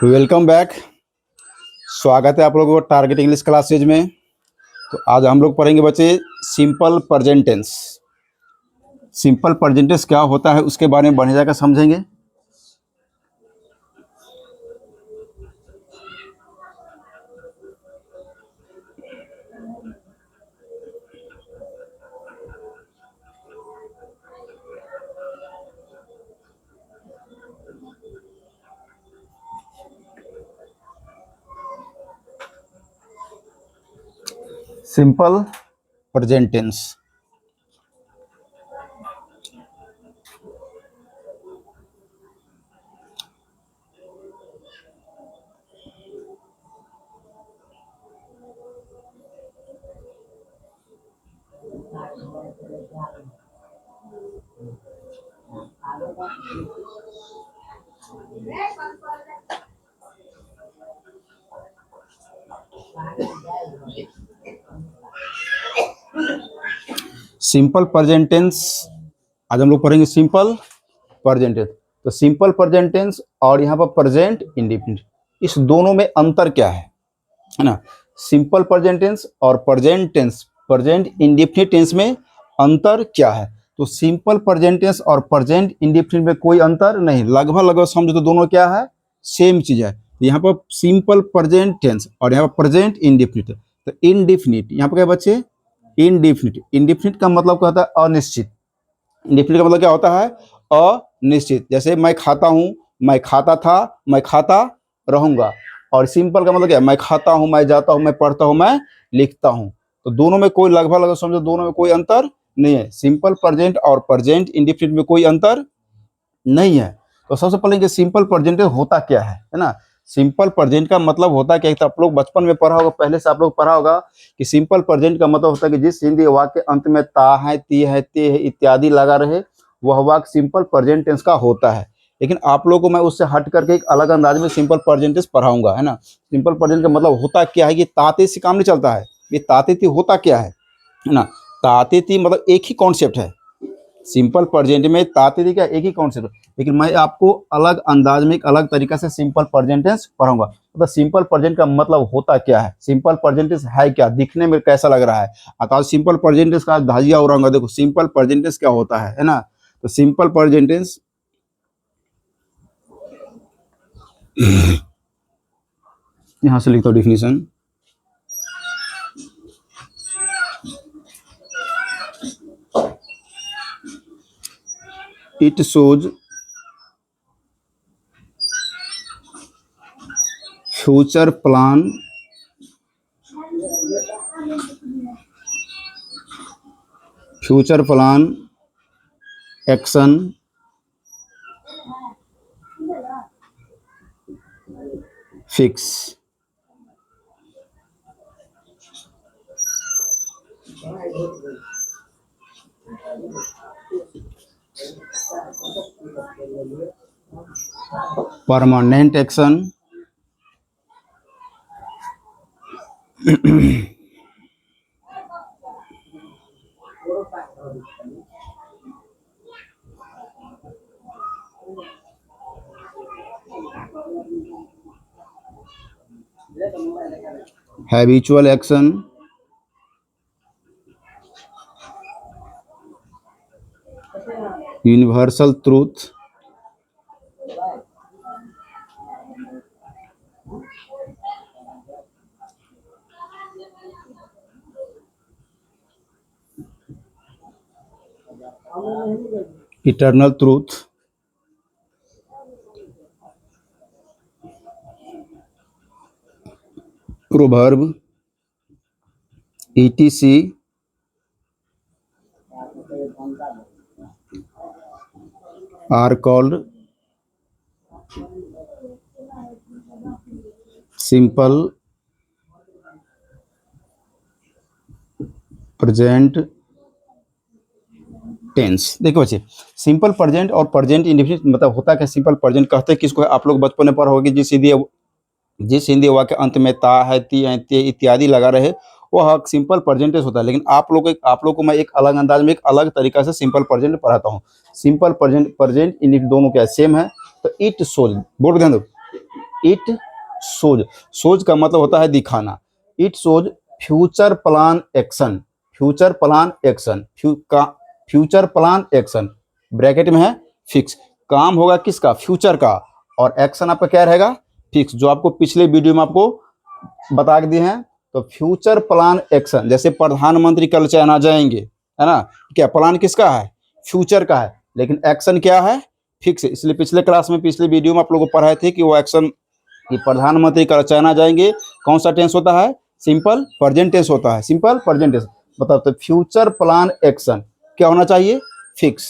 Welcome back. स्वागत है आप लोगों को टारगेट इंग्लिश क्लासेज में। तो आज हम लोग पढ़ेंगे बच्चे simple present tense. Simple present tense क्या होता है उसके बारे में बढ़िया जाकर समझेंगे। Simple present tense simple present tense आज हम लोग पढ़ेंगे सिंपल प्रेजेंट टेंस। तो सिंपल प्रेजेंट टेंस और यहाँ पर प्रेजेंट इंडेफिनिट, इस दोनों में अंतर क्या है ना। सिंपल प्रेजेंट टेंस और present tense, present indefinite tense में अंतर क्या है। तो सिंपल प्रेजेंट टेंस और प्रेजेंट इंडेफिनिट में कोई अंतर नहीं, लगभग समझो तो दोनों क्या है, सेम चीज है। यहाँ पर सिंपल प्रेजेंट टेंस और यहाँ पर प्रेजेंट इंडेफिनिट। तो इनडिफिनिट यहाँ पर क्या बच्चे, इनडिफिनिट। इनडिफिनिट का मतलब क्या होता है, अनिश्चित। इंडेफिनिट का मतलब क्या होता है, अनिश्चित। जैसे मैं खाता हूँ, मैं खाता था, मैं खाता रहूंगा। और सिंपल का मतलब क्या है, मैं खाता हूँ, मैं जाता हूँ, मैं पढ़ता हूँ, मैं लिखता हूँ। तो दोनों में कोई लगभग समझो दोनों में कोई अंतर नहीं है। सिंपल प्रेजेंट और प्रेजेंट इंडेफिनिट में कोई अंतर नहीं है। तो सबसे पहले सिंपल प्रेजेंट होता क्या है ना। सिंपल प्रेजेंट का मतलब होता है क्या, तो आप लोग बचपन में पढ़ा होगा, पहले से आप लोग पढ़ा होगा कि सिंपल प्रेजेंट का मतलब होता है कि जिस हिंदी वाक्य के अंत में ता है, ती है, ते है इत्यादि लगा रहे, वह वाक्य सिंपल प्रेजेंट टेंस का होता है। लेकिन आप लोगों को मैं उससे हट करके एक अलग अंदाज में सिंपल प्रेजेंट टेंस पढ़ाऊंगा, है ना। सिंपल प्रेजेंट का मतलब होता क्या है कि ताते से काम नहीं चलता है। ये ताते ती होता क्या है ना। ताते ती मतलब एक ही कॉन्सेप्ट है। सिंपल प्रेजेंट में ताते ती क्या एक ही कॉन्सेप्ट है, लेकिन मैं आपको अलग अंदाज में एक अलग तरीका से सिंपल प्रेजेंट टेंस पढ़ाऊंगा। मतलब सिंपल प्रेजेंट का मतलब होता क्या है, सिंपल प्रेजेंट टेंस है क्या, दिखने में कैसा लग रहा है। अतः सिंपल प्रेजेंट टेंस का धाजिया उड़ाऊंगा। देखो सिंपल प्रेजेंट टेंस क्या होता है ना। तो सिंपल प्रेजेंट टेंस यहां से लिखता हूं definition. It shows future plan action fix. Permanent action habitual action universal truth eternal truth proverb ETC are called simple present tense. देखो बच्चे, सिंपल प्रेजेंट और प्रेजेंट इंडेफिनिट मतलब होता क्या। सिंपल प्रेजेंट कहते हैं किसको, आप लोग बचपन में पढ़ा होगा कि जिस हिंदी वाक्य अंत में ता है, ती है, ते इत्यादि लगा रहे, वो सिंपल प्रेजेंट टेंस होता है। लेकिन आप लोग को मैं एक अलग अंदाज में एक अलग तरीका से सिंपल प्रेजेंट पढ़ाता हूँ। सिंपल प्रेजेंट इंडिफिनिट दोनों क्या सेम है। तो इट शोज, बोर्ड पे ध्यान दो, इट शोज, शोज का मतलब होता है दिखाना। It shows future plan action, future plan action, future plan action bracket में है फिक्स, काम होगा किसका, फ्यूचर का, और एक्शन आपका क्या रहेगा, फिक्स, जो आपको पिछले वीडियो में आपको बता दिए हैं। तो फ्यूचर प्लान एक्शन, जैसे प्रधानमंत्री कल चाइना जाएंगे, है ना, क्या प्लान किसका है, फ्यूचर का है, लेकिन एक्शन क्या है, फिक्स है। इसलिए पिछले क्लास में, पिछले वीडियो में आप लोगों को पढ़ाए थे कि वो एक्शन, कि प्रधानमंत्री कल चाइना जाएंगे, कौन सा टेंस होता है, सिंपल प्रेजेंट टेंस होता है, सिंपल प्रेजेंट टेंस। बताओ तो फ्यूचर प्लान एक्शन क्या होना चाहिए, fix.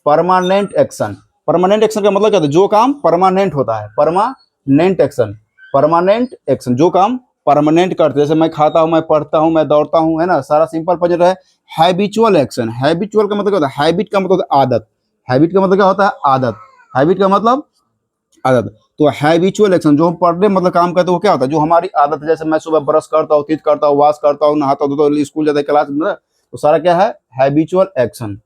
Permanent action, permanent action का मतलब क्या होता है, जो काम परमानेंट होता है, परमानेंट एक्शन, परमानेंट एक्शन जो काम परमानेंट करते हैं, जैसे मैं खाता हूं, मैं पढ़ता हूं, मैं दौड़ता हूं, है ना, सारा सिंपल प्रेजेंट है। हैबिचुअल एक्शन, हैबिचुअल का मतलब क्या होता है, हैबिट का मतलब होता है आदत, हैबिट का मतलब क्या होता है, आदत, हैबिट का मतलब आदत। तो हैबिचुअल एक्शन जो हम पढ़ने मतलब काम करते हैं वो क्या होता है, जो हमारी आदत है, जैसे मैं सुबह ब्रश करता हूँ, टीथ करता हूँ, वॉश करता हूँ, नहाता हूँ, तो स्कूल जाता है, क्लास में, तो सारा क्या है, हैबिचुअल एक्शन।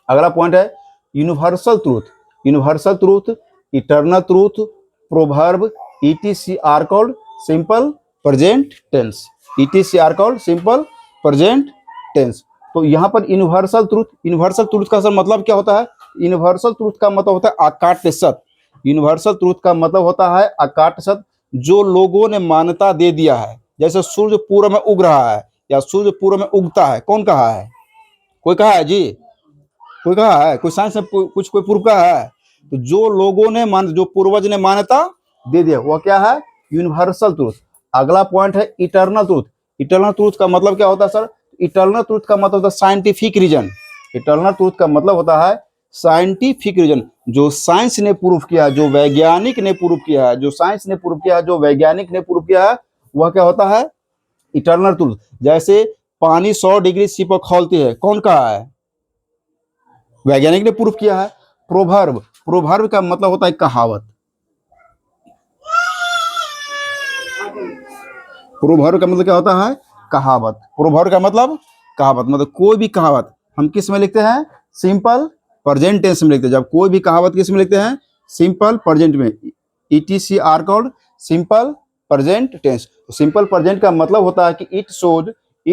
अगला पॉइंट है universal truth, universal truth, eternal truth, proverb, ETC are called simple present tense, ETC are called simple present tense. तो यहाँ पर यूनिवर्सल ट्रूथ, यूनिवर्सल ट्रूथ का सर मतलब क्या होता है, यूनिवर्सल ट्रूथ का मतलब होता है अकाट्य सत्य, यूनिवर्सल ट्रूथ का मतलब होता है अकाट्य सत्य, जो लोगों ने मान्यता दे दिया है। जैसे सूर्य पूर्व में उग रहा है या सूर्य पूर्व में उगता है, कौन कहा है, कोई कहा है जी, कोई कहा है, कोई साइंस में कुछ कोई प्रूफ कहा है। तो जो लोगों ने जो पूर्वज ने मान्यता दे दिया वो क्या है, यूनिवर्सल ट्रूथ। अगला पॉइंट है इटर्नल ट्रूथ, इटर्नल ट्रूथ का मतलब क्या होता है सर, इटर्नल ट्रूथ का मतलब होता है साइंटिफिक रीजन, इटर्नल ट्रूथ का मतलब होता है साइंटिफिक रीजन, जो साइंस ने प्रूफ किया, जो वैज्ञानिक ने प्रूफ किया है, जो साइंस ने प्रूफ किया है, जो वैज्ञानिक ने प्रूफ किया है, वह क्या होता है, इटर्नल ट्रूथ। जैसे पानी 100 डिग्री सी पर खौलती है, कौन कहा है, वैज्ञानिक ने प्रूफ किया है। प्रोवर्ब, प्रोवर्ब का मतलब होता है कहावत, प्रोवर्ब का मतलब क्या होता है, कहावत, प्रोवर्ब का मतलब कहावत, मतलब कोई भी कहावत हम किस में लिखते हैं, सिंपल प्रेजेंट टेंस में लिखते हैं। जब कोई भी कहावत किस में लिखते हैं, सिंपल प्रेजेंट में, ETC are called simple present tense. तो सिंपल प्रेजेंट का मतलब होता है कि it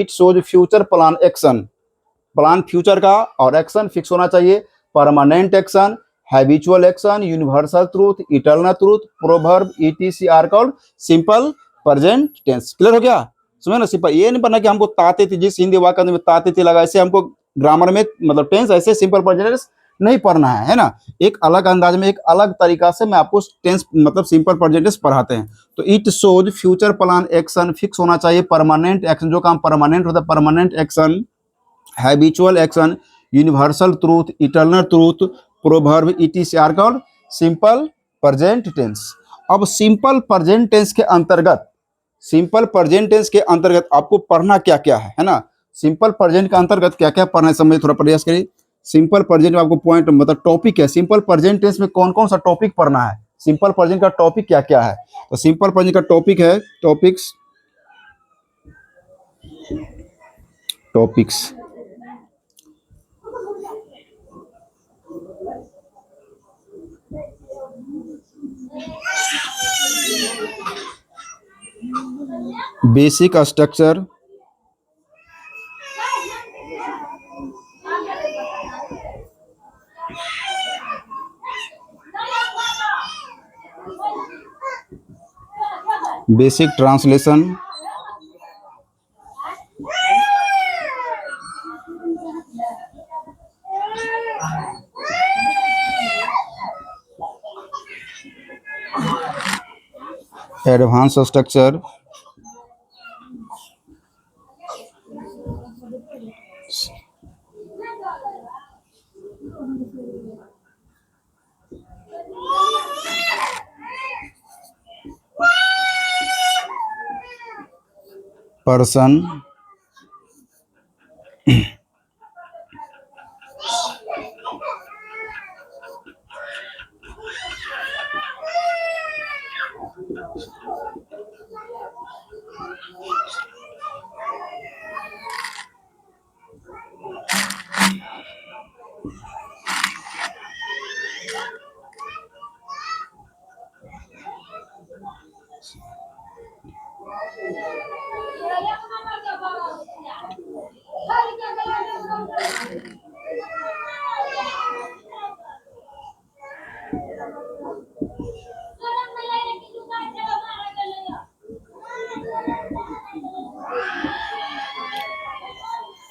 shows future plan action, plan future का, और एक्शन फिक्स होना चाहिए, permanent action, habitual action, universal truth, eternal truth, proverb, ETC are called simple present tense. Clear हो गया, समझ ना, सिंपल, ये नहीं बनना कि हमको ताते थे, जिस हिंदी वाक्य में ताते थे लगा, ऐसे हमको ग्रामर में मतलब टेंस ऐसे सिंपल प्रेजेंट टेंस नहीं पढ़ना है ना, एक अलग अंदाज में, एक अलग तरीका से मैं आपको टेंस मतलब सिंपल प्रेजेंट टेंस पढ़ाते हैं। तो it shows future plan action fix होना चाहिए, परमानेंट एक्शन जो काम परमानेंट होता है, permanent action, habitual action, universal truth, eternal truth, proverb, ETC are called simple present tense. अब सिंपल प्रेजेंट टेंस के अंतर्गत, सिंपल प्रेजेंट टेंस के अंतर्गत आपको पढ़ना क्या क्या है ना, सिंपल प्रेजेंट के अंतर्गत क्या क्या पढ़ना है, समझ थोड़ा प्रयास करिए। सिंपल प्रेजेंट में आपको पॉइंट मतलब टॉपिक है, सिंपल प्रेजेंट टेंस में कौन कौन सा टॉपिक पढ़ना है, सिंपल प्रेजेंट का टॉपिक क्या क्या है। तो सिंपल प्रेजेंट का टॉपिक है, topics, topics basic structure, basic translation, advance structure, person,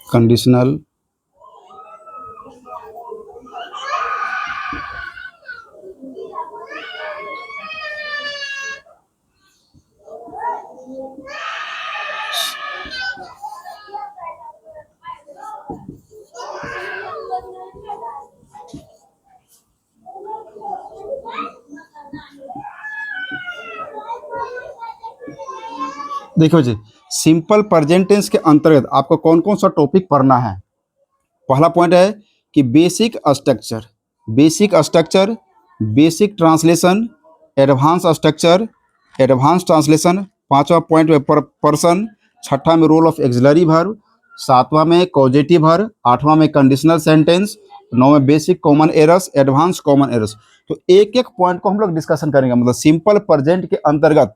conditional देखिए जी, सिंपल प्रेजेंट टेंस के अंतर्गत आपको कौन कौन सा टॉपिक पढ़ना है। पहला पॉइंट है कि basic structure, basic translation, advance translation. पांचवा पॉइंट में पर्सन। छठा में रोल ऑफ एक्सिलरी वर्ब। सातवां में कॉजेटिव वर्ब। आठवां में कंडीशनल सेंटेंस। नौ में basic common errors, advance common errors. तो एक एक पॉइंट को हम लोग डिस्कशन करेंगे, मतलब सिंपल प्रेजेंट के अंतर्गत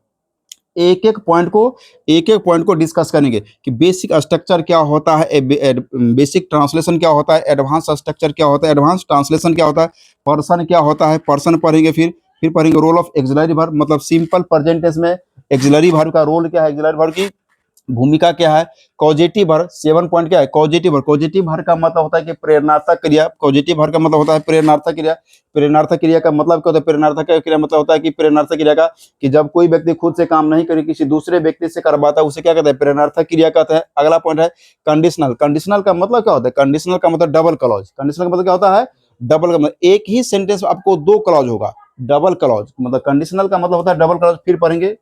एक एक पॉइंट को डिस्कस करेंगे कि बेसिक स्ट्रक्चर क्या होता है, बेसिक ट्रांसलेशन क्या होता है, एडवांस स्ट्रक्चर क्या होता है, एडवांस ट्रांसलेशन क्या होता है, पर्सन क्या होता है, पर्सन पढ़ेंगे। फिर पढ़ेंगे रोल ऑफ एक्सिलरी वर्ब, मतलब सिंपल प्रेजेंट टेंस में एक्सिलरी वर्ब का रोल क्या है, एक्सिलरी वर्ब की भूमिका क्या है। कॉजेटिव वर्ब 7 पॉइंट क्या है, पॉजिटिव वर्ब। पॉजिटिव वर्ब का मतलब होता है कि प्रेरणार्थक क्रिया। पॉजिटिव वर्ब का मतलब होता है प्रेरणार्थक क्रिया। प्रेरणार्थक क्रिया का मतलब क्या होता है, प्रेरणार्थक क्रिया मतलब होता है कि प्रेरणार्थक क्रिया का कि जब कोई व्यक्ति खुद से काम नहीं करे, किसी दूसरे व्यक्ति से करवाता है, उसे क्या कहते हैं, प्रेरणार्थक क्रिया कहते हैं। अगला पॉइंट है कंडीशनल। कंडीशनल का मतलब क्या होता है, कंडीशनल का मतलब डबल क्लॉज। कंडीशनल का मतलब क्या होता है, डबल का मतलब एक ही सेंटेंस में आपको दो क्लॉज होगा, डबल क्लॉज मतलब कंडीशनल का मतलब होता है डबल क्लॉज। फिर पढ़ेंगे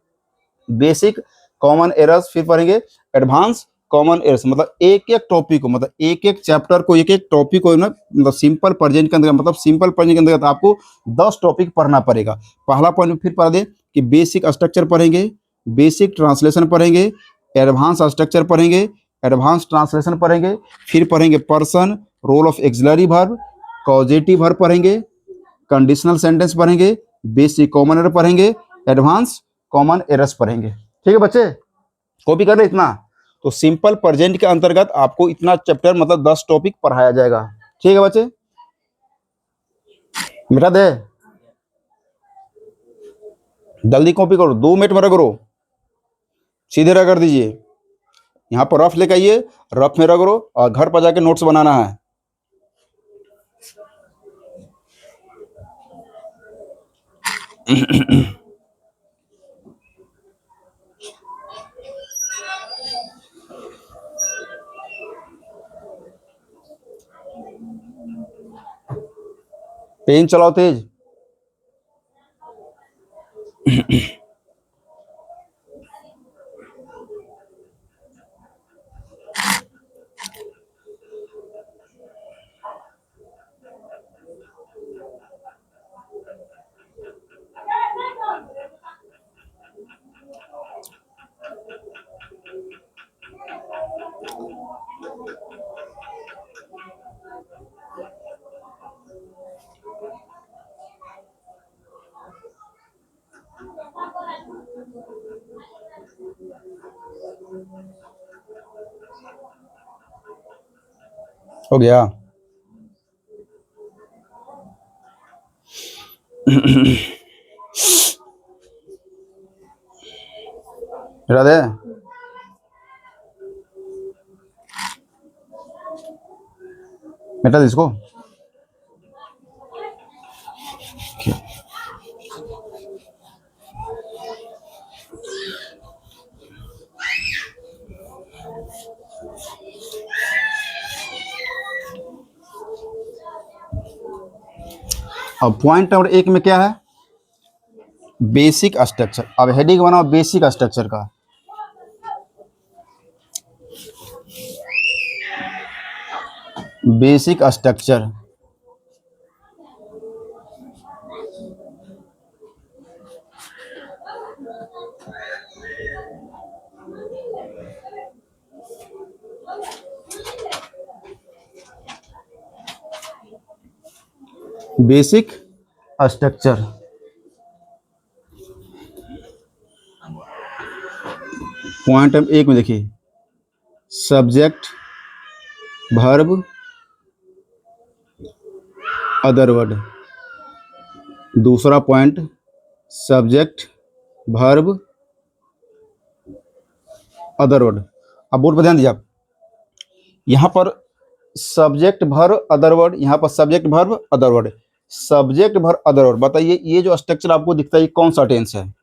बेसिक कॉमन एरर्स। फिर पढ़ेंगे एडवांस कॉमन एरर्स, मतलब एक एक टॉपिक को, मतलब एक एक चैप्टर को, एक एक टॉपिक को ना, मतलब सिंपल प्रेजेंट के अंदर, मतलब सिंपल प्रेजेंट के अंदर आपको 10 टॉपिक पढ़ना पड़ेगा। पहला पॉइंट फिर पढ़ दे कि बेसिक स्ट्रक्चर पढ़ेंगे, बेसिक ट्रांसलेशन पढ़ेंगे, एडवांस स्ट्रक्चर पढ़ेंगे, एडवांस ट्रांसलेशन पढ़ेंगे। फिर पढ़ेंगे person, role of auxiliary verb, causative verb पढ़ेंगे, कंडीशनल सेंटेंस पढ़ेंगे, बेसिक कॉमन एरर पढ़ेंगे, एडवांस कॉमन एरर्स पढ़ेंगे। ठीक है बच्चे, कॉपी कर ले इतना। तो सिंपल प्रेजेंट के अंतर्गत आपको इतना चैप्टर, मतलब 10 टॉपिक पढ़ाया जाएगा। ठीक है बच्चे, मिटा दे, जल्दी कॉपी करो, 2 मिनट में रगड़ो, सीधे रगड़ दीजिए। यहाँ पर रफ लेकर आइए, रफ में रगड़ो और घर पर जाके नोट्स बनाना है। पेन चलाओ तेज। हो गया। मिटा दे, मिटा दे इसको। अब पॉइंट नंबर 1 में क्या है, बेसिक स्ट्रक्चर। अब हेडिंग बनाओ बेसिक स्ट्रक्चर का। Basic structure, basic structure. Point number 1 में देखिए, सब्जेक्ट, वर्ब, अदर वर्ड। दूसरा point, subject, verb, other word. अब बोर्ड पर ध्यान दीजिए आप, यहाँ पर सब्जेक्ट वर्ब अदर वर्ड, यहाँ पर subject verb other word, subject verb other word. बताइए ये जो स्ट्रक्चर आपको दिखता है ये कौन सा टेंस है?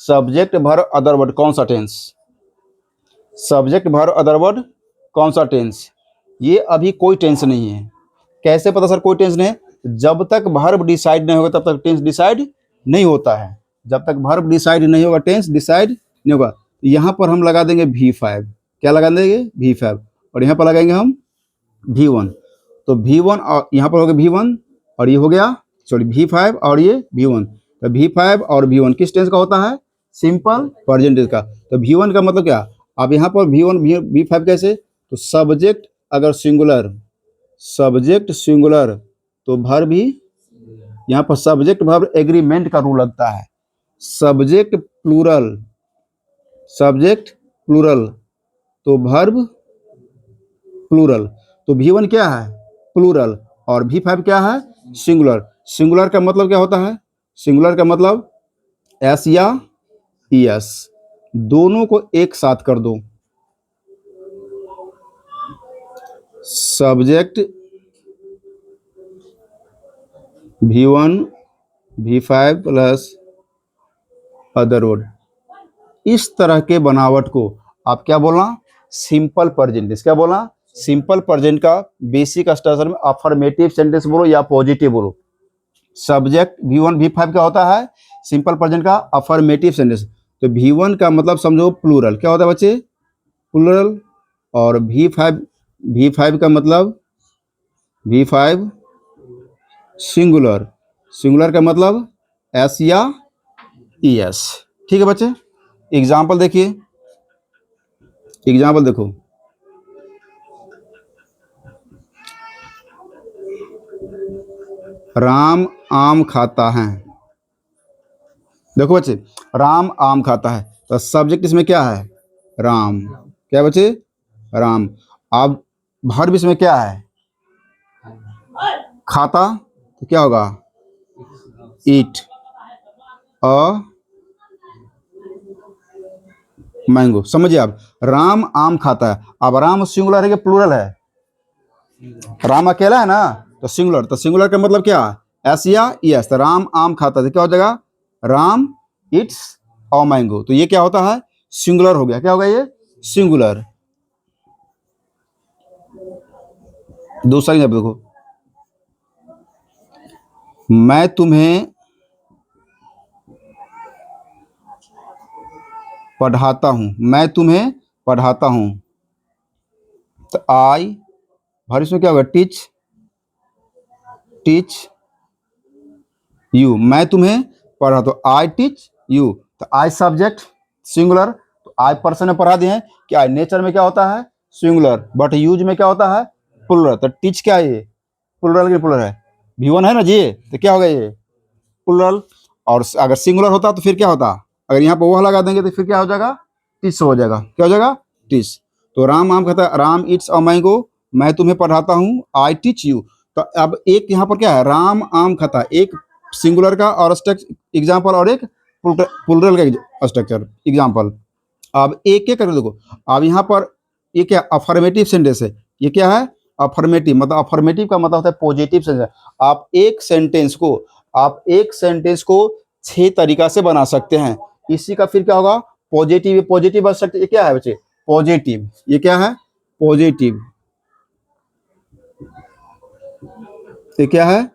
सब्जेक्ट वर्ब अदर वर्ड कौन सा tense? Subject verb other word कौन सा टेंस? ये अभी कोई टेंस नहीं है। कैसे पता सर कोई टेंस नहीं है? जब तक वर्ब डिसाइड नहीं होगा तब तक टेंस डिसाइड नहीं होता है। जब तक वर्ब डिसाइड नहीं होगा टेंस डिसाइड नहीं होगा। यहाँ पर हम लगा देंगे V5। क्या लगा देंगे? V5। और यहाँ पर लगाएंगे हम V1। तो V1 और यहाँ पर हो गया V1 और ये हो गया सॉरी V5 और ये V1। तो V5 और V1 किस टेंस का होता है? सिंपल प्रेजेंट टेंस का। तो V1 का मतलब क्या? अब यहाँ पर V1 V5 कैसे? तो सब्जेक्ट अगर सिंगुलर, सब्जेक्ट सिंगुलर तो वर्ब भी, यहाँ पर सब्जेक्ट वर्ब एग्रीमेंट का रूल लगता है। सब्जेक्ट प्लूरल, सब्जेक्ट प्लूरल तो वर्ब प्लूरल। तो V1 क्या है? प्लूरल। और V5 क्या है? सिंगुलर। सिंगुलर का मतलब क्या होता है? सिंगुलर का मतलब एस या ES, दोनों को एक साथ कर दो। Subject V1 V5 plus other word, इस तरह के बनावट को आप क्या बोलना? Simple present tense. क्या बोलना? सिंपल प्रेजेंट का बेसिक स्ट्रक्चर में अफर्मेटिव सेंटेंस बोलो या पॉजिटिव बोलो। सब्जेक्ट V1 V5 क्या होता है? सिंपल प्रेजेंट का अफर्मेटिव सेंटेंस। तो V1 का मतलब समझो प्लूरल। क्या होता है बच्चे? प्लूरल। और V5 का मतलब V5 सिंगुलर। सिंगुलर का मतलब S या ES। ठीक है बच्चे, एग्जाम्पल देखिए, एग्जाम्पल देखो। राम आम खाता है। देखो बच्चे, राम आम खाता है तो सब्जेक्ट इसमें क्या है? राम। क्या बच्चे? राम। अब वर्ब इसमें क्या है? खाता। तो क्या होगा? ईट अ मैंगो। समझिए आप, राम आम खाता है। अब राम सिंगुलर है कि प्लूरल है? राम अकेला है ना, तो सिंगुलर। तो सिंगुलर का मतलब क्या? एस या ES। तो राम आम खाता है, क्या हो जाएगा? Ram it's a mango. तो ये क्या होता है? सिंगुलर हो गया। क्या होगा ये? सिंगुलर। दूसरा एग्जाम्पल देखो, मैं तुम्हें पढ़ाता हूं। मैं तुम्हें पढ़ाता हूं तो आई, भर इसमें क्या होगा? Teach, teach you. मैं तुम्हें पढ़ा तो आई टीच यू। तो आई सब्जेक्ट सिंगुलर, तो आई पर्सन में पढ़ा दिए हैं कि आई नेचर में क्या होता है? सिंगुलर। बट यूज में क्या होता है? प्लूरल। तो टीच क्या है? ये प्लूरल की प्लूरल है। V1 है ना जी, तो क्या होगा? ये प्लूरल। और अगर सिंगुलर होता तो फिर क्या होता? अगर यहाँ पर वह लगा देंगे तो फिर क्या हो जाएगा? टिस हो जाएगा। क्या हो जाएगा? टिस। तो राम आम खाता है, राम इट्स अ मैंगो। मैं तुम्हें पढ़ाता हूँ, आई टीच यू। तो अब एक यहाँ पर क्या है? राम आम खाता है, एक सिंगुलर का और एग्जाम्पल और एक प्लूरल का स्ट्रक्चर एग्जाम्पल। अब एक एक करके देखो। अब यहाँ पर ये क्या? अफर्मेटिव सेंटेंस है। ये क्या है? अफर्मेटिव। मतलब अफर्मेटिव का मतलब होता है पॉजिटिव सेंटेंस। आप एक सेंटेंस को 6 तरीका से बना सकते हैं। इसी का फिर क्या होगा? पॉजिटिव। पॉजिटिव स्ट्रक्चर ये क्या है बच्चे? पॉजिटिव। ये क्या है? पॉजिटिव। ये क्या है?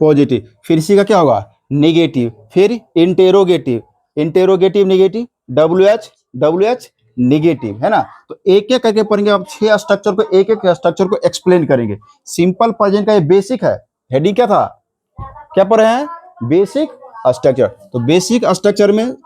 पॉजिटिव। फिर इसी का क्या होगा? नेगेटिव। फिर interrogative. Interrogative negative, WH negative, है ना। तो एक एक करके पढ़ेंगे। अब 6 स्ट्रक्चर को, एक एक स्ट्रक्चर को एक्सप्लेन करेंगे। सिंपल प्रेजेंट का ये बेसिक है। हेडिंग क्या था? क्या पढ़ रहे हैं? Basic structure. तो बेसिक स्ट्रक्चर में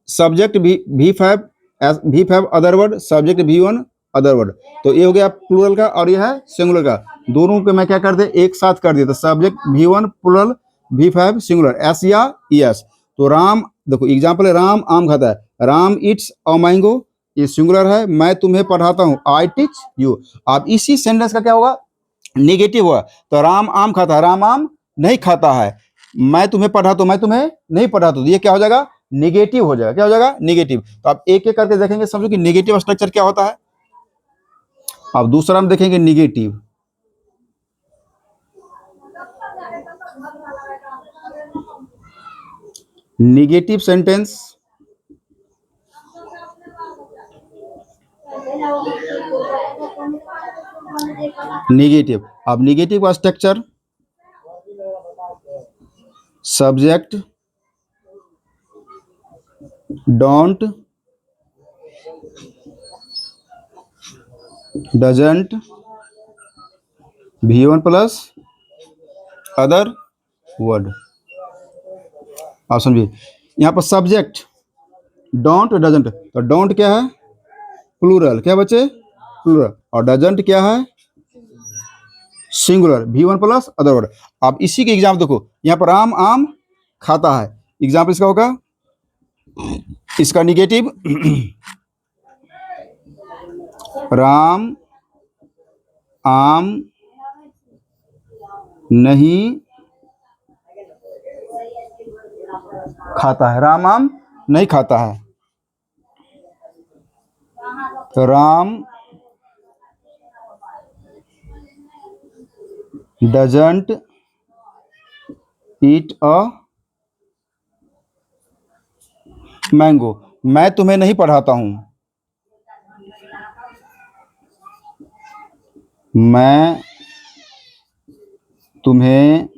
subject V5 other word, subject V1 other word. तो ये हो गया प्लूरल का और ये है सिंगुलर का। दोनों को मैं क्या कर दे? एक साथ कर दिया। तो subject V1 plural, V5 singular, S या ES। तो राम, देखो एग्जाम्पल है, राम आम खाता है, राम इट्स अ मैंगो, ये सिंगुलर है। मैं तुम्हें पढ़ाता हूँ, आई टीच यू। अब इसी सेंटेंस का क्या होगा? नेगेटिव हुआ। तो राम आम खाता है, राम आम नहीं खाता है। मैं तुम्हें पढ़ाता हूं, मैं तुम्हें नहीं पढ़ाता हूं। ये क्या हो जाएगा? नेगेटिव हो जाएगा। क्या हो जाएगा? नेगेटिव। तो आप एक एक करके देखेंगे, समझो कि नेगेटिव स्ट्रक्चर क्या होता है। अब दूसरा हम देखेंगे निगेटिव। Negative sentence, negative. अब निगेटिव का structure subject don't doesn't V1 plus other word. आप समझिए यहाँ पर सब्जेक्ट डोंट डजंट, तो डोंट क्या है प्लूरल, क्या बच्चे प्लूरल, और डजंट क्या है singular, V1 plus other word. आप इसी के एग्जाम देखो, यहाँ पर राम आम खाता है, एग्जाम्पल इसका होगा, इसका निगेटिव राम आम नहीं खाता है, राम आम नहीं खाता है, तो Ram doesn't eat a mango. मैं तुम्हें नहीं पढ़ाता हूं, मैं तुम्हें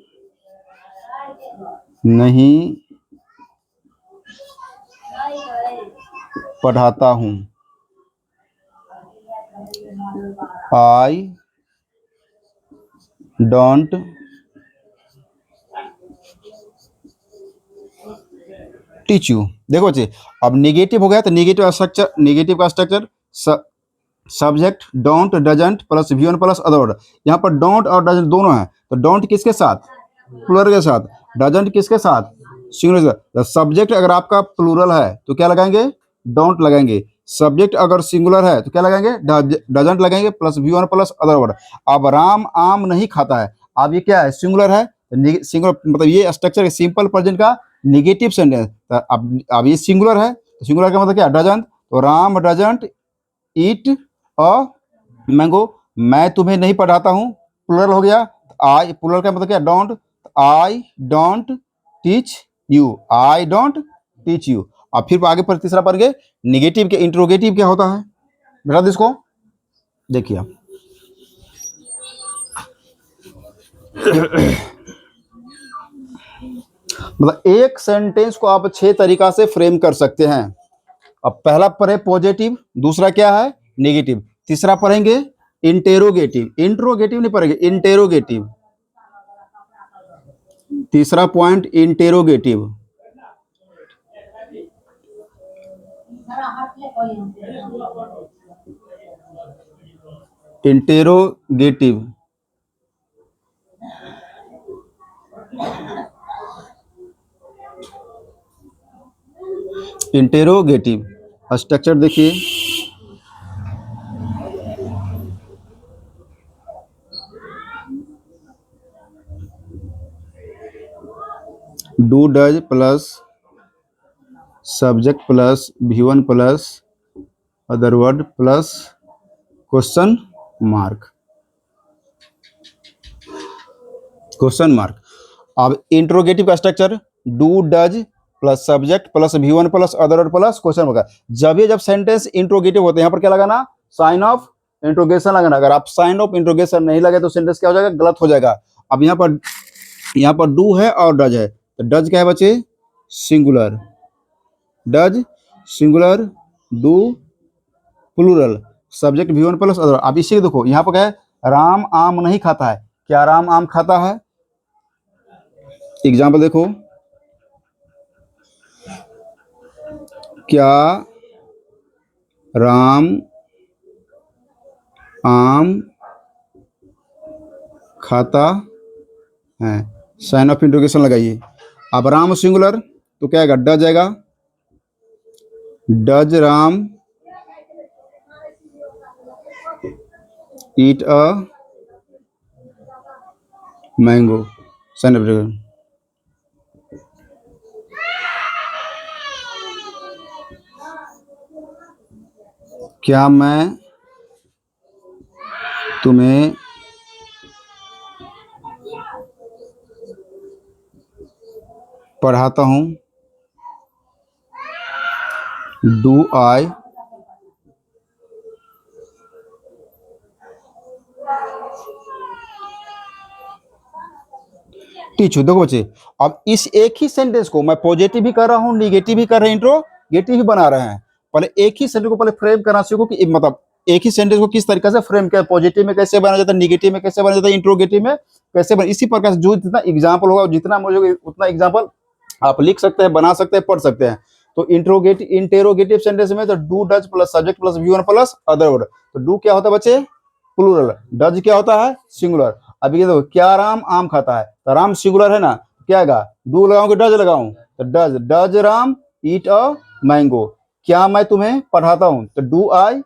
नहीं पढ़ाता हूं, आई डोंट टीच यू। देखो बच्चे, अब निगेटिव हो गया, तो निगेटिव स्ट्रक्चर, निगेटिव का structure subject don't doesn't plus V1 plus other word. यहाँ पर डोंट और डजंट दोनों है, तो डोंट किसके साथ प्लूरल के साथ, डजंट किसके साथ सिंगुलर के साथ। सब्जेक्ट अगर आपका प्लूरल है तो क्या लगाएंगे डोंट लगाएंगे, सब्जेक्ट अगर सिंगुलर है तो क्या लगाएंगे डजंट लगाएंगे plus V1 plus other word. अब राम आम नहीं खाता है, अब ये क्या है सिंगुलर है, सिंगुलर मतलब ये स्ट्रक्चर सिंपल प्रेजेंट का निगेटिव सेंटेंस। अब ये सिंगुलर है, तो सिंगुलर का मतलब क्या डजंट, तो Ram doesn't eat a mango. मैं तुम्हें नहीं पढ़ाता हूँ प्लूरल हो गया, आई प्लूरल का मतलब क्या don't, I don't teach you, I don't teach you. अब फिर आगे पर तीसरा पढ़ गए निगेटिव के इंट्रोगेटिव क्या होता है, बता दो इसको, देखिए आप मतलब एक सेंटेंस को आप 6 तरीका से फ्रेम कर सकते हैं। अब पहला पढ़े पॉजिटिव, दूसरा क्या है नेगेटिव, तीसरा पढ़ेंगे इंटेरोगेटिव, इंट्रोगेटिव नहीं पढ़ेंगे इंटेरोगेटिव, तीसरा point interrogative, interrogative, interrogative structure देखिए, do does plus subject plus V1 plus other word plus question mark, question mark. अब इंट्रोगेटिव का structure do does plus subject plus V1 plus other word plus question mark. जब sentence interrogative होते हैं यहाँ पर क्या लगाना साइन ऑफ इंट्रोगेशन लगाना, अगर आप साइन ऑफ इंट्रोगेशन नहीं लगे तो सेंटेंस क्या हो जाएगा गलत हो जाएगा। अब यहाँ पर डू है और डज है, तो डज क्या है बच्चे singular, does singular, do plural, subject V1 plus other. अब इसी देखो यहाँ पर क्या है राम आम नहीं खाता है, क्या राम आम खाता है, एग्जाम्पल देखो, क्या राम आम खाता है, साइन ऑफ इंट्रोगेशन लगाइए। अब राम सिंगुलर तो क्या आएगा डज आएगा, does Ram eat a mango, sign of interrogation. क्या मैं तुम्हें पढ़ाता हूँ, डू आई टीच यू। देखो बच्चे, अब इस एक ही सेंटेंस को मैं पॉजिटिव भी कर रहा हूँ, निगेटिव भी कर रहे हैं, इंट्रोगेटिव भी बना रहे हैं। पहले एक ही सेंटेंस को पहले फ्रेम करना सीखो कि मतलब एक ही सेंटेंस को किस तरीके से फ्रेम किया, पॉजिटिव में कैसे बनाया जाता है, निगेटिव में कैसे बनाया जाता है, इंट्रोगेटिव में कैसे बना। इसी प्रकार से जो जितना एग्जाम्पल होगा, जितना मुझे उतना एग्जाम्पल आप लिख सकते हैं, बना सकते हैं, पढ़ सकते हैं। तो इंटेरोगेटिव सेंटेंस में तो do does plus subject plus V one plus other word. तो डू क्या होता है बच्चे, प्लूरल। डज क्या होता है, सिंगुलर। अभी ये देखो, क्या राम आम खाता है, तो राम सिंगुलर है ना, क्या आएगा, डू लगाऊं कि डज लगाऊं, तो does. Does Ram eat a mango. क्या मैं तुम्हें पढ़ाता हूं, तो do I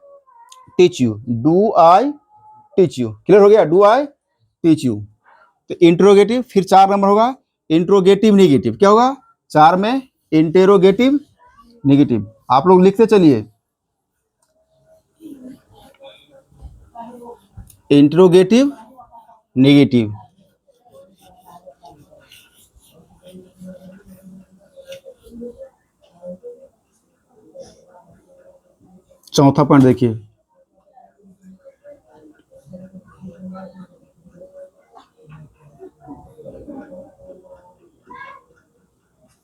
teach you. Do I teach you. Clear हो गया, डू आई टीच यू। तो इंट्रोगेटिव फिर 4 नंबर होगा, इंट्रोगेटिव निगेटिव। क्या होगा 4 में, इंटेरोगेटिव निगेटिव। आप लोग लिखते चलिए, इंट्रोगेटिव निगेटिव। चौथा पॉइंट देखिए,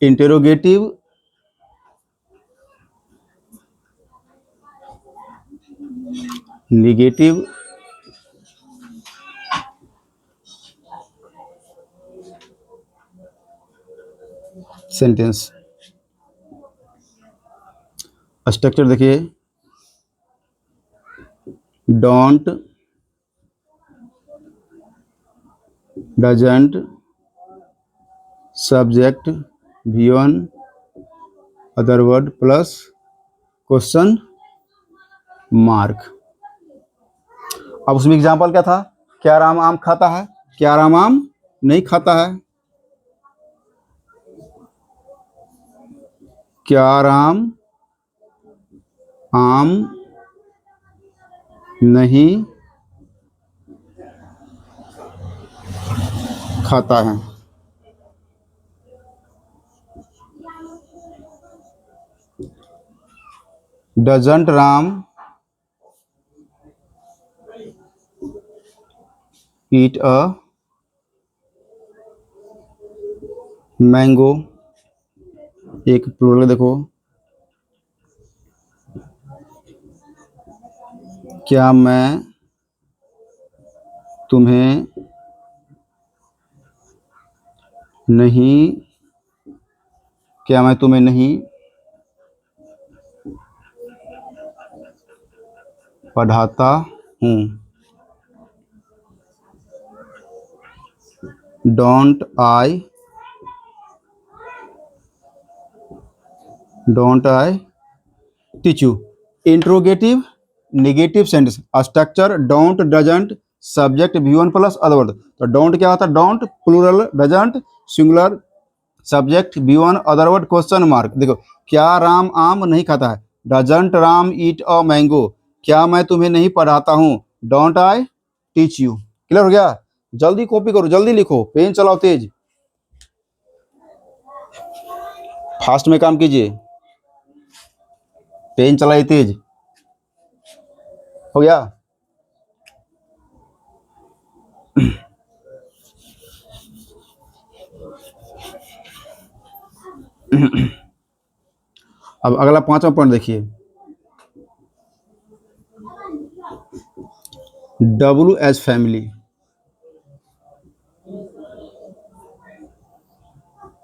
इंटेरोगेटिव निगेटिव सेंटेंस। स्ट्रक्चर देखिए, don't, doesn't, subject V one other word plus question mark. अब उसमें एग्जाम्पल क्या था, क्या राम आम खाता है, क्या राम आम नहीं खाता है, क्या राम आम नहीं खाता है। Doesn't Ram eat a mango. एक प्लूरल देखो, क्या मैं तुम्हें नहीं, क्या मैं तुम्हें नहीं पढ़ाता हूँ, don't I teach you. Interrogative negative sentence structure don't, doesn't, subject V one plus other word. तो डोंट क्या होता है, don't plural, doesn't singular, subject V one other word question mark. देखो, क्या राम आम नहीं खाता है, doesn't Ram eat a mango. क्या मैं तुम्हें नहीं पढ़ाता हूँ, don't I teach you. Clear हो गया। जल्दी कॉपी करो, जल्दी लिखो, पेन चलाओ तेज, फास्ट में काम कीजिए, पेन चलाइए तेज। हो गया। अब अगला 5वां पॉइंट देखिए, W H family.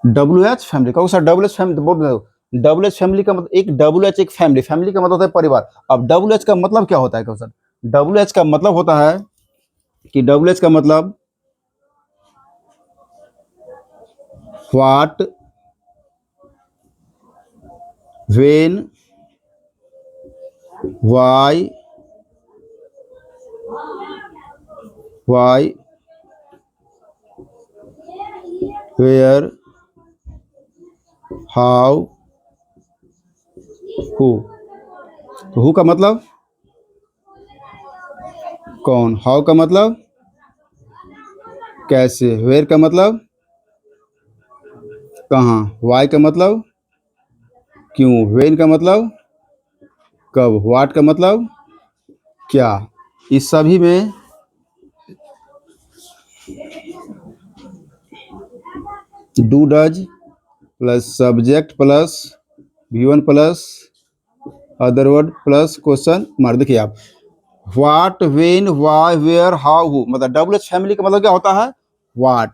W H family कहो सर, डब्ल्यू एच फैमिली बोल दो। डब्ल्यू एच फैमिली का मतलब, एक डब्ल्यू एच एक फैमिली, फैमिली का मतलब होता है परिवार। अब डब्ल्यू एच का मतलब क्या होता है कहो सर, डब्ल्यू एच का मतलब होता है कि डब्ल्यू एच का मतलब what, when, why, where, how, who. तो हु का मतलब कौन, हाउ का मतलब कैसे, वेयर का मतलब कहाँ, वाई का मतलब क्यों, व्हेन का मतलब कब, व्हाट का मतलब क्या। इस सभी में do does plus subject plus V1 plus other word plus question mark. देखिए आप, what, when, why, where, how, who, मतलब WH फैमिली का मतलब क्या होता है, what,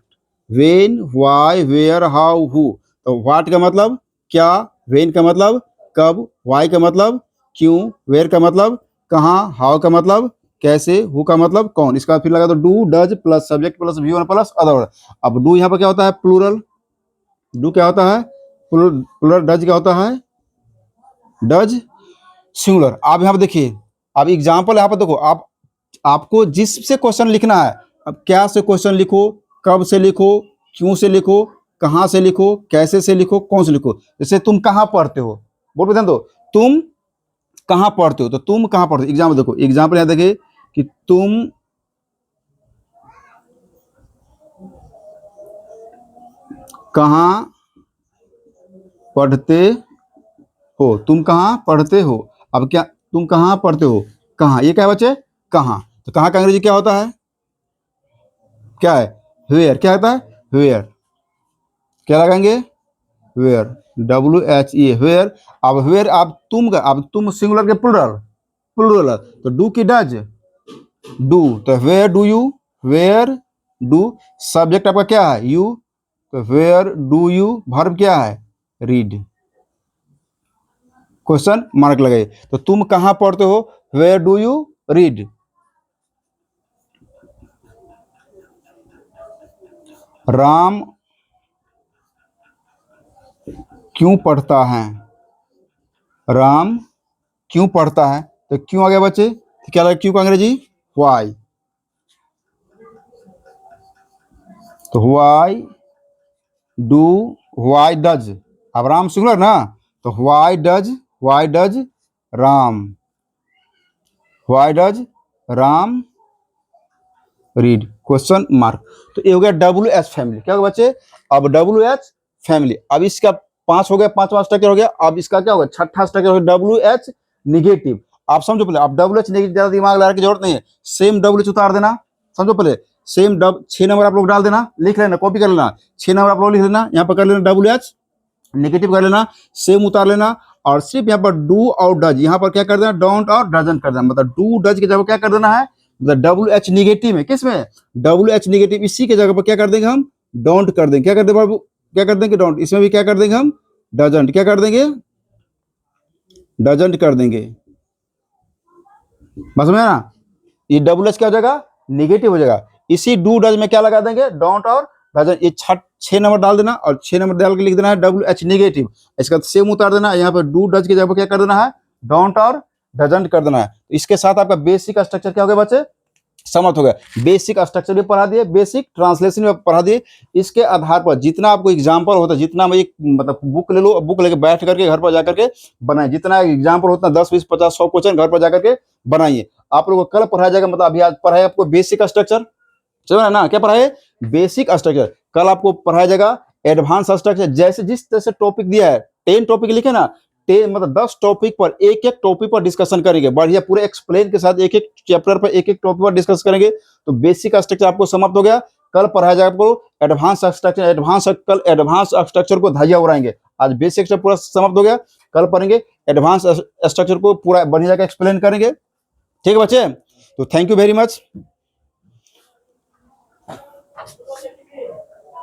when, why, where, how, who. तो व्हाट का मतलब क्या, वेन का मतलब कब, वाई का मतलब क्यों, वेयर का मतलब कहाँ, हाउ का मतलब कैसे, हु का मतलब कौन। इसका फिर लगा तो do does plus subject plus V1 plus other word. अब डू यहाँ पर क्या होता है, प्लूरल, डू क्या होता है प्लूरल, डज क्या होता है, डज सिंगुलर। आप यहाँ पर देखिए, अब एग्जाम्पल यहाँ पर देखो, आप आपको जिससे क्वेश्चन लिखना है, अब क्या से क्वेश्चन लिखो, कब से लिखो, क्यों से लिखो, कहाँ से लिखो, कैसे से लिखो, कौन से लिखो। जैसे तुम कहाँ पढ़ते हो, बोल पे ध्यान दो, तुम कहाँ पढ़ते हो, तो तुम कहाँ पढ़ते हो, एग्जाम्पल देखो, एग्जाम्पल यहाँ देखिए कि तुम कहाँ पढ़ते हो, तुम कहाँ पढ़ते हो। अब क्या, तुम कहाँ पढ़ते हो, कहाँ, ये क्या है बच्चे, कहाँ। तो कहाँ का अंग्रेजी क्या होता है, क्या है, वेयर, क्या होता है वेयर, क्या लगाएंगे वेयर, WHE वेयर। अब वेयर, अब तुम का, अब तुम सिंगुलर के प्लूरल, प्लूरल तो डू की डज, डू, तो where do you, where do, subject आपका क्या है यू, तो वेयर डू यू, वर्ब क्या है रीड, क्वेश्चन मार्क लगाइए। तो तुम कहाँ पढ़ते हो, where do you read. Ram क्यों पढ़ता है, राम क्यों पढ़ता है, तो क्यों आ गया बच्चे, तो क्या लगा क्यों का अंग्रेजी वाई, तो वाई डू, वाई डज, अब राम सिंगुलर ना, तो why does Ram, why does Ram read, question mark. तो ये हो गया WH फैमिली, क्या होगा बच्चे, अब WH फैमिली। अब इसका 5 हो गया, 5वां स्ट्रक्चर हो गया। अब इसका क्या होगा, छठा स्ट्रक्चर हो गया WH निगेटिव। आप समझो पहले, आप WH निगेटिव ज्यादा दिमाग लगाने की जरूरत नहीं है, सेम WH उतार देना, समझो पहले, सेम 6 नंबर आप लोग डाल देना, लिख लेना, कॉपी कर लेना, 6 नंबर आप लोग लिख लेना, यहाँ पर कर लेना WH निगेटिव कर लेना, सेम उतार लेना, और सिर्फ यहाँ पर डू और डज, यहाँ पर क्या कर देना, डोंट और डजंट कर देना, मतलब डू डज की जगह क्या कर देना है, मतलब WH निगेटिव है, किसमें WH निगेटिव, इसी के जगह पर क्या कर देंगे हम, डोंट कर देंगे, क्या कर देंगे बाबू, क्या कर देंगे डोंट, इसमें भी क्या कर देंगे हम डजंट, क्या कर देंगे डजंट कर देंगे, बस में ना, ये WH क्या हो जाएगा निगेटिव हो जाएगा। इसी डू डज में क्या लगा देंगे, डोंट और डजंट, ये 6 नंबर डाल देना, और 6 नंबर डाल के लिख देना है WH निगेटिव। इसका सेम उतार देना, यहाँ पे डू डज की जगह क्या कर देना है, डोंट और डजंट कर देना है। इसके साथ आपका बेसिक स्ट्रक्चर क्या हो गया बच्चे, समझ हो गया, बेसिक स्ट्रक्चर भी पढ़ा दिए, बेसिक ट्रांसलेशन भी पढ़ा दिए। इसके आधार पर जितना आपको एग्जाम्पल होता है, जितना मैं एक मतलब बुक ले लो, बुक लेके बैठ करके घर पर जाकर के बनाए, जितना एग्जाम्पल होता है 10 20 50 100 क्वेश्चन घर पर जाकर के बनाइए। आप लोगों को कल पढ़ाया जाएगा, मतलब अभी आज पढ़ाए आपको बेसिक स्ट्रक्चर, चलो ना, क्या पढ़ाए बेसिक स्ट्रक्चर, कल आपको पढ़ाया जाएगा एडवांस स्ट्रक्चर। जैसे जिस तरह से टॉपिक दिया है, 10 टॉपिक लिखे ना, 10 मतलब 10 टॉपिक पर, एक एक टॉपिक पर डिस्कशन करेंगे, बढ़िया पूरे एक्सप्लेन के साथ, एक एक चैप्टर पर एक एक टॉपिक पर डिस्कस करेंगे। तो बेसिक स्ट्रक्चर आपको समाप्त हो गया। कल पढ़ाया जाएगा आपको एडवांस स्ट्रक्चर, कल एडवांस स्ट्रक्चर को धैर्य उड़ाएंगे। आज बेसिक स्ट्रक्चर पूरा समाप्त हो गया, कल पढ़ेंगे एडवांस स्ट्रक्चर को पूरा बढ़िया जगह एक्सप्लेन करेंगे। ठीक है बच्चे, तो थैंक यू वेरी मच।